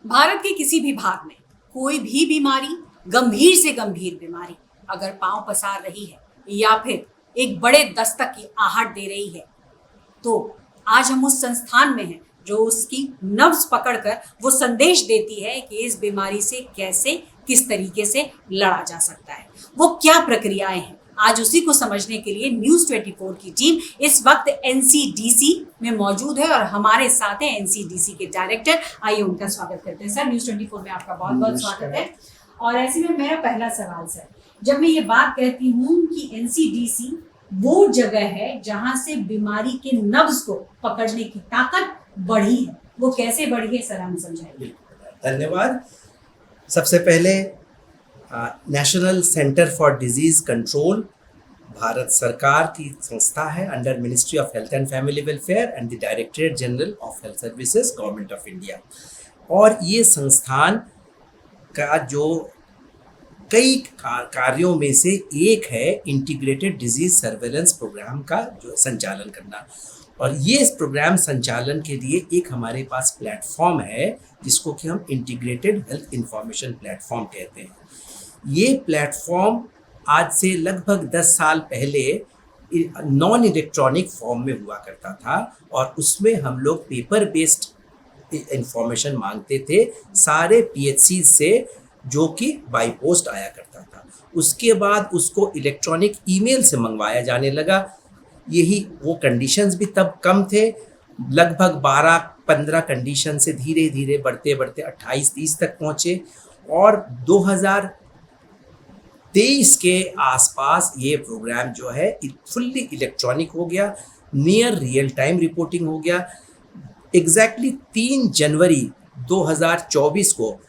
भारत के किसी भी भाग में कोई भी बीमारी, गंभीर से गंभीर बीमारी अगर पांव पसार रही है या फिर एक बड़े दस्तक की आहट दे रही है, तो आज हम उस संस्थान में हैं जो उसकी नब्ज पकड़कर वो संदेश देती है कि इस बीमारी से कैसे, किस तरीके से लड़ा जा सकता है, वो क्या प्रक्रियाएं हैं। आज उसी को समझने के लिए न्यूज़ 24 की टीम इस वक्त एनसीडीसी में मौजूद है और हमारे साथ हैं एनसीडीसी के डायरेक्टर। आइए उनका स्वागत करते हैं। सर, न्यूज़ 24 में आपका बहुत बहुत स्वागत है। और ऐसे में मेरा पहला सवाल सर, जब मैं ये बात कहती हूँ कि एनसीडीसी वो जगह है जहां से बीमारी के नब्ज को पकड़ने की ताकत बढ़ी है, वो कैसे बढ़ी है सर, हमें समझाइए। धन्यवाद। सबसे पहले national centre for disease control Bharat सरकार की संस्था है under ministry of health and family welfare and the directorate general of health services, government of India. और ये संस्थान का जो कई कार्यों में से एक है इंटीग्रेटेड डिजीज सर्वेलेंस प्रोग्राम का जो संचालन करना। और ये इस प्रोग्राम संचालन के लिए एक हमारे पास प्लेटफॉर्म है जिसको कि हम इंटीग्रेटेड हेल्थ इंफॉर्मेशन प्लेटफॉर्म कहते हैं। ये प्लेटफॉर्म आज से लगभग 10 साल पहले नॉन इलेक्ट्रॉनिक फॉर्म में हुआ करता था और उसमें हम लोग पेपर बेस्ड इंफॉर्मेशन मांगते थे सारे पीएचसी से, जो कि बाई पोस्ट आया करता था। उसके बाद उसको इलेक्ट्रॉनिक ईमेल से मंगवाया जाने लगा। यही वो कंडीशंस भी तब कम थे, लगभग 12-15 कंडीशन से धीरे धीरे बढ़ते बढ़ते 28-30 तक पहुँचे और 2023 के आसपास ये प्रोग्राम जो है फुल्ली इलेक्ट्रॉनिक हो गया, नियर रियल टाइम रिपोर्टिंग हो गया। एग्जैक्टली 3 जनवरी 2024 को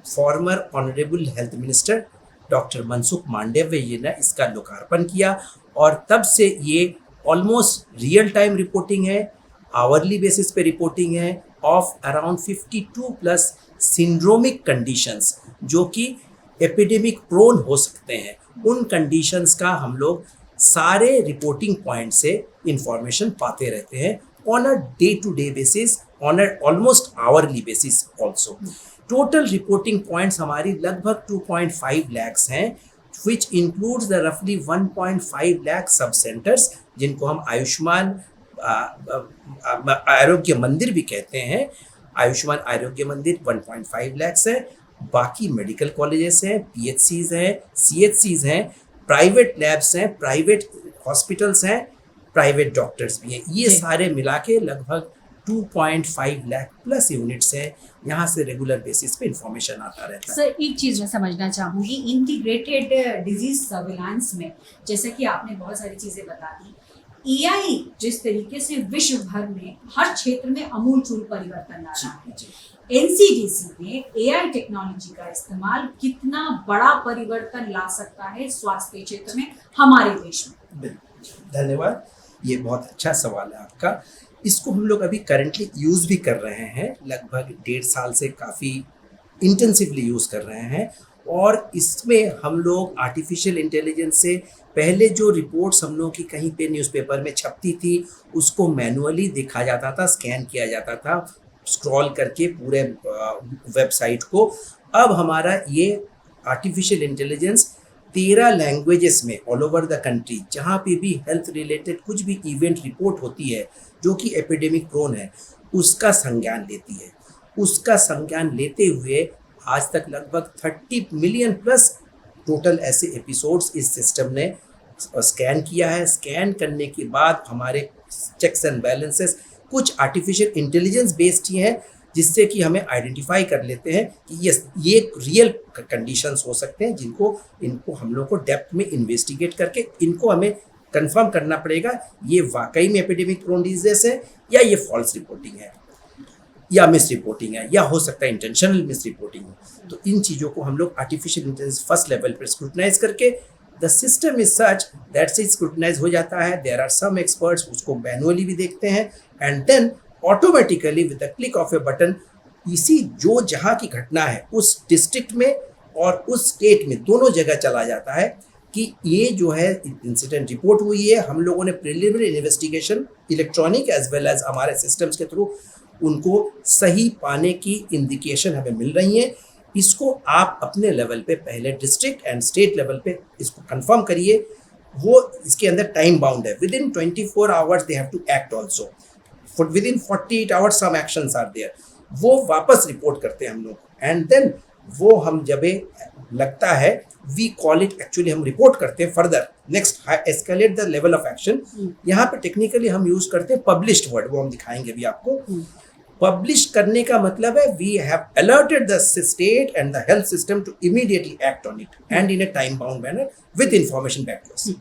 former honourable health minister doctor Mansukh Mandaviya ji ने इसका लोकार्पण किया और तब से ये ऑलमोस्ट रियल टाइम रिपोर्टिंग है, आवरली बेसिस पे रिपोर्टिंग है of around 52 plus syndromic conditions जो कि एपिडेमिक प्रोन हो सकते हैं। उन कंडीशंस का हम लोग सारे रिपोर्टिंग पॉइंट से इंफॉर्मेशन पाते रहते हैं on a day to day basis, on a almost hourly basis also. Total reporting points हमारी लगभग 2.5 lakhs हैं, which includes the roughly 1.5 lakh सब सेंटर्स जिनको हम आयुष्मान आरोग्य मंदिर भी कहते हैं। आयुष्मान आरोग्य मंदिर 1.5 lakhs है, बाकी मेडिकल कॉलेजेस हैं, पीएचसीज हैं, सीएचसीज हैं, प्राइवेट लैब्स हैं, प्राइवेट हॉस्पिटल्स हैं, प्राइवेट डॉक्टर्स भी हैं। ये सारे मिला के लगभग 2.5 लाख प्लस यूनिट्स हैं। यहाँ से रेगुलर बेसिस पे इंफॉर्मेशन आता रहता है। सर, एक चीज मैं समझना चाहूंगी, इंटीग्रेटेड डिजीज सर्विलांस में जैसे कि आपने बहुत सारी चीजें बता दी, एआई जिस तरीके से विश्व भर में हर क्षेत्र में अमूलचूल परिवर्तन ला रहा है, एनसीडीसी में एआई टेक्नोलॉजी का इस्तेमाल कितना बड़ा परिवर्तन ला सकता है स्वास्थ्य क्षेत्र में हमारे देश में? धन्यवाद, ये बहुत अच्छा सवाल है आपका। इसको हम लोग अभी करंटली यूज़ भी कर रहे हैं, लगभग 1.5 साल से काफ़ी इंटेंसिवली यूज़ कर रहे हैं। और इसमें हम लोग आर्टिफिशियल इंटेलिजेंस से पहले जो रिपोर्ट्स हम लोग की कहीं पे न्यूज़पेपर में छपती थी उसको मैनुअली देखा जाता था, स्कैन किया जाता था स्क्रॉल करके पूरे वेबसाइट को। अब हमारा ये आर्टिफिशियल इंटेलिजेंस 13 लैंग्वेजेस में ऑल ओवर द कंट्री जहाँ पे भी हेल्थ रिलेटेड कुछ भी इवेंट रिपोर्ट होती है जो कि एपिडेमिक प्रोन है उसका संज्ञान लेती है। उसका संज्ञान लेते हुए आज तक लगभग 30 मिलियन प्लस टोटल ऐसे एपिसोड्स इस सिस्टम ने स्कैन किया है। स्कैन करने के बाद हमारे चेक्स एंड बैलेंसेस कुछ आर्टिफिशियल इंटेलिजेंस बेस्ड ही हैं जिससे कि हमें आइडेंटिफाई कर लेते हैं कि ये रियल कंडीशंस हो सकते हैं इनको हम लोग को डेप्थ में इन्वेस्टिगेट करके इनको हमें कंफर्म करना पड़ेगा ये वाकई में एपिडेमिक प्रोन डिजीज है या ये फॉल्स रिपोर्टिंग है या मिस रिपोर्टिंग है या हो सकता है इंटेंशनल मिस रिपोर्टिंग हो। तो इन चीज़ों को हम लोग आर्टिफिशियल इंटेलिजेंस फर्स्ट लेवल पर स्क्रूटनाइज करके the system is such that से स्क्रूटनाइज हो जाता है। देयर आर सम एक्सपर्ट्स उसको मैनुअली भी देखते हैं and then automatically with the click of a button इसी जो जहाँ की घटना है उस डिस्ट्रिक्ट में और उस स्टेट में दोनों जगह चला जाता है कि ये जो है इंसिडेंट रिपोर्ट हुई है। हम लोगों ने preliminary investigation electronic as well as हमारे सिस्टम्स के थ्रू उनको सही पाने की इंडिकेशन हमें मिल रही है। इसको आप अपने लेवल पे पहले डिस्ट्रिक्ट एंड स्टेट लेवल पे इसको कंफर्म करिए। वो इसके अंदर टाइम बाउंड है, within 24 hours they have to act also, within 48 hours some actions are there. वो वापस रिपोर्ट करते हैं हम लोग, एंड देन वो हम जब लगता है वी कॉल इट, एक्चुअली हम रिपोर्ट करते हैं further next escalate the level of action. यहाँ पे टेक्निकली हम यूज करते हैं पब्लिश्ड वर्ड, वो हम दिखाएंगे भी आपको। पब्लिश करने का मतलब है we have alerted the state and the health system to immediately act on it and in a time bound manner with information back to us.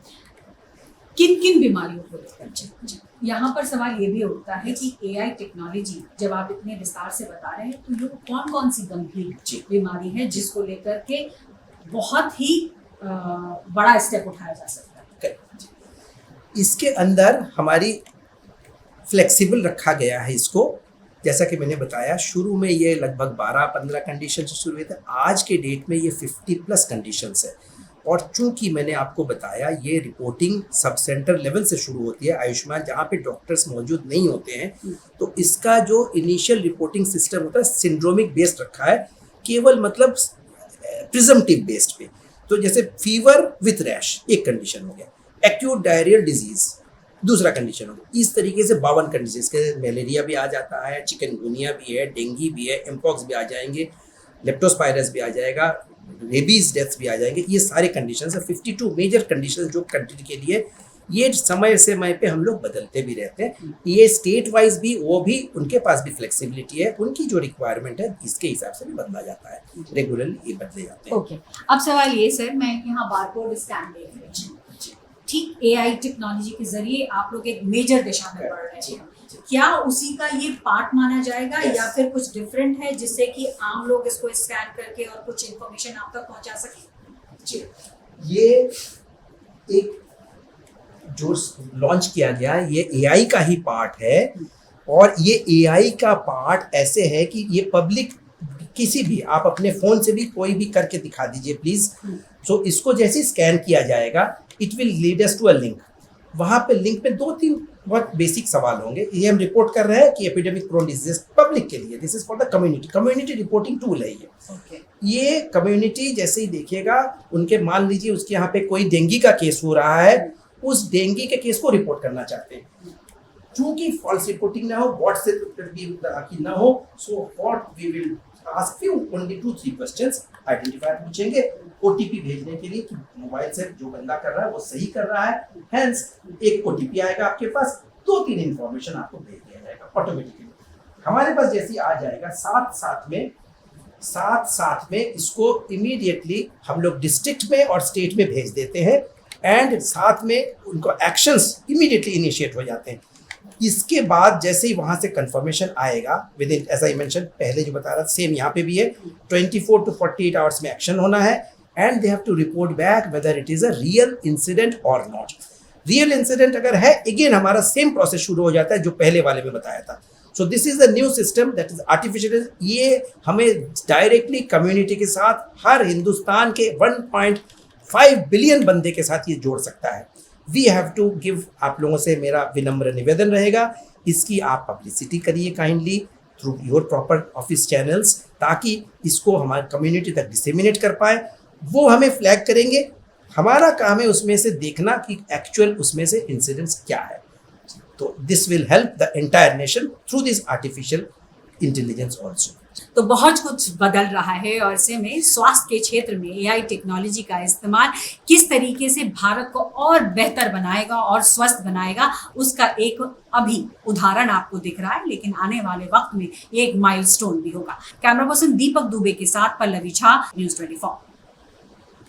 किन किन बीमारियों को लेकर यहाँ पर सवाल ये भी उठता है कि एआई टेक्नोलॉजी जब आप इतने विस्तार से बता रहे हैं, तो ये कौन कौन सी गंभीर बीमारी है जिसको लेकर के बहुत ही बड़ा स्टेप उठाया जा सकता है? इसके अंदर हमारी फ्लेक्सिबल रखा गया है इसको। जैसा कि मैंने बताया, शुरू में ये लगभग 12-15 कंडीशन से शुरू हुए थे, आज के डेट में ये 50+ कंडीशंस है। और चूंकि मैंने आपको बताया ये रिपोर्टिंग सब सेंटर लेवल से शुरू होती है आयुष्मान, जहाँ पे डॉक्टर्स मौजूद नहीं होते हैं, तो इसका जो इनिशियल रिपोर्टिंग सिस्टम होता है सिंड्रोमिक बेस्ड रखा है, केवल मतलब प्रिजम्पटिव बेस्ड पे। तो जैसे फीवर विथ रैश एक कंडीशन हो गया, एक्यूट डायरियल डिजीज दूसरा कंडीशन हो गया। इस तरीके से 52 कंडीशन के मलेरिया भी आ जाता है, चिकनगुनिया भी है, डेंगू भी है, एम्पॉक्स भी आ जाएंगे, लेप्टोस्पायरस भी आ जाएगा, रेबीज डेथ्स भी आ जाएंगे। ये सारे कंडीशंस है, 52 मेजर कंडीशंस जो कंट्री के लिए ये समय समय पे हम लोग बदलते भी रहते हैं। ये स्टेट वाइज भी वो भी उनके पास भी फ्लेक्सिबिलिटी है, उनकी जो रिक्वायरमेंट है इसके हिसाब से भी बदला जाता है, रेगुलरली ये बदले जाते हैं। ओके, अब सवाल ये सर, मैं यहाँ बारकोड स्कैन देख रही हूँ, ठीक, एआई टेक्नोलॉजी के जरिए आप लोग एक मेजर दिशा में बढ़ रहे हैं, क्या उसी का ये पार्ट माना जाएगा या फिर कुछ डिफरेंट है जिससे कि आम लोग इसको स्कैन करके और कुछ इन्फॉर्मेशन आप तक पहुंचा सके? ये एक जो लॉन्च किया गया ये एआई का ही पार्ट है, और ये एआई का पार्ट ऐसे है कि ये पब्लिक किसी भी आप अपने फोन से भी कोई भी करके दिखा दीजिए प्लीज। सो इसको जैसे स्कैन किया जाएगा it will lead us to a link. वहां पे लिंक पे 2-3 बहुत बेसिक सवाल होंगे। ये हम रिपोर्ट कर रहे हैं कि एपिडेमिक प्रोन डिजीज पब्लिक के लिए, this is for the community reporting tool है ये। ये कम्युनिटी जैसे ही देखिएगा, उनके मान लीजिए उसके यहाँ पे कोई डेंगू का केस हो रहा है, उस डेंगू के केस को रिपोर्ट करना चाहते हैं, चूंकि फॉल्स रिपोर्टिंग ना हो, बॉट से भी ना हो, so what we will ask you only 2-3 questions, identifier पूछेंगे, ओटीपी भेजने के लिए कि मोबाइल से जो बंदा कर रहा है वो सही कर रहा है, हेंस एक ओटीपी आएगा आपके पास, 2-3 इंफॉर्मेशन आपको भेज दिया जाएगा ऑटोमेटिकली। हमारे पास जैसे आ जाएगा साथ में इसको इमीडिएटली हम लोग डिस्ट्रिक्ट में और स्टेट में भेज देते हैं, एंड साथ में उनको एक्शंस इमीडिएटली इनिशिएट हो जाते हैं। इसके बाद जैसे ही वहां से कंफर्मेशन आएगा within, as I mention पहले जो बता रहा था सेम यहाँ पे भी है, 24 to 48 आवर्स में एक्शन होना है, and they have to report back whether it is a real incident और नॉट। रियल इंसिडेंट अगर है, अगेन हमारा सेम प्रोसेस शुरू हो जाता है जो पहले वाले में बताया था। So this is the new system that is artificial. ये हमें डायरेक्टली कम्युनिटी के साथ, हर हिंदुस्तान के 1.5 बिलियन बंदे के साथ ये जोड़ सकता है। वी हैव टू गिव, आप लोगों से मेरा विनम्र निवेदन रहेगा, इसकी आप पब्लिसिटी करिए kindly through your proper office channels, ताकि इसको हमारे कम्युनिटी तक डिसेमिनेट कर पाए। वो हमें फ्लैग करेंगे, हमारा काम है उसमें से देखना कि एक्चुअल उसमें से इंसिडेंट्स क्या है। तो this will help the entire nation through this artificial intelligence also. तो बहुत कुछ बदल रहा है, और ऐसे में स्वास्थ्य के क्षेत्र में एआई टेक्नोलॉजी का इस्तेमाल किस तरीके से भारत को और बेहतर बनाएगा और स्वस्थ बनाएगा, उसका एक अभी उदाहरण आपको दिख रहा है, लेकिन आने वाले वक्त में एक माइलस्टोन भी होगा। कैमरा पर्सन दीपक दुबे के साथ पल्लवी झा, न्यूज़ 24।